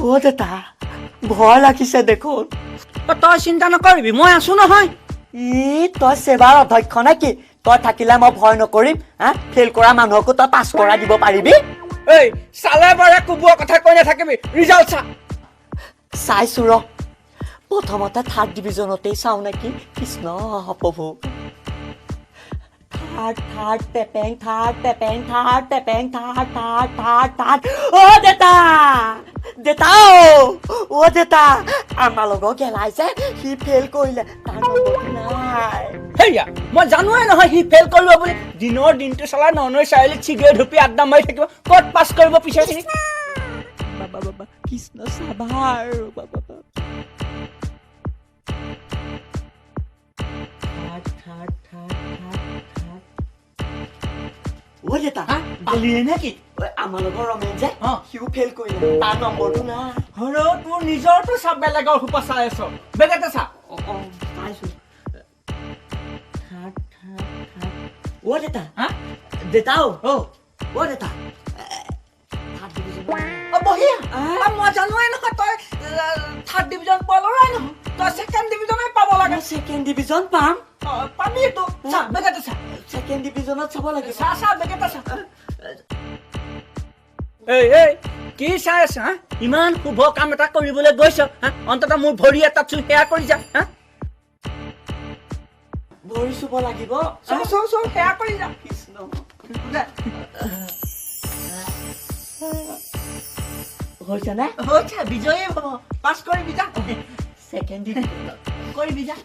অ' দেতা ভয় লাগিছে দেখোন। তই চিন্তা নকৰিবি, মই আছো নহয়। তই সেৱাৰ অধ্যক্ষ নেকি? তই থাকিলে মই ভয় নকৰিম? ফেইল কৰা মানুহকো তই পাছ কৰাই দিব পাৰিবি? এই চালে বাৰে কুবুৱা কথা কৈ নাথাকিবি, ৰিজাল্ট চা। চাইছো ৰ, প্ৰথমতে 3rd ডিভিজনতেই চাওঁ নেকি। কৃষ্ণ প্ৰভু। Third পেপেং third. অ' দেতা আমাৰ লগত গেলাইছে, সি ফেইল কৰিলে, তাৰ নম্বৰটো নাই। সেয়া মই জানোৱে নহয় সি ফেইল কৰিব বুলি। দিনৰ দিনটো চলাই ননৈ চাৰিআলিত চিগাৰেট ধুপি আড্ডা মাৰি থাকিব, ক'ত পাছ কৰিব পিছে সি? বাবা কৃষ্ণ চাবাৰ বাবা। থাৰ্ড। অ' দেতা গলিয়ে নেকি? আমাৰ লগৰ ৰমেন যে, সিও ফেইল কৰিলে, তাৰ নম্বৰটো নাই। হৰ তোৰ নিজৰটো চা, বেলেগৰ সোপা চাই আছ। বেলেগতে চা। চাইছো। থাৰ্ড। অ' দেতা দেতাও অ' দেতা 3rd ডিভিজন। বঢ়িয়া। মই জানোৱে নহয় তই 3rd ডিভিজন পোৱা ল'ৰাই নহয়, তই 2nd ডিভিজনে পাব লাগে। 2nd ডিভিজন পাম? পাবি তো। চা বেগেতে চা। 2nd ডিভিজনত চাব লাগে। চা বেগেতে চা। এই কি চাই আছ? ইমান শুভ কাম এটা কৰিবলৈ গৈছ, অন্ততঃ মোৰ ভৰি এটা চুই সেয়া কৰি যা। ভৰি চুব লাগিব? সেয়া কৰি যা। কৃষ্ণ হৈছে নে? হৈছে, বিজয়ী হ'ব। পাছ কৰিবি যা। 2nd ডিভিজন কৰিবি যা।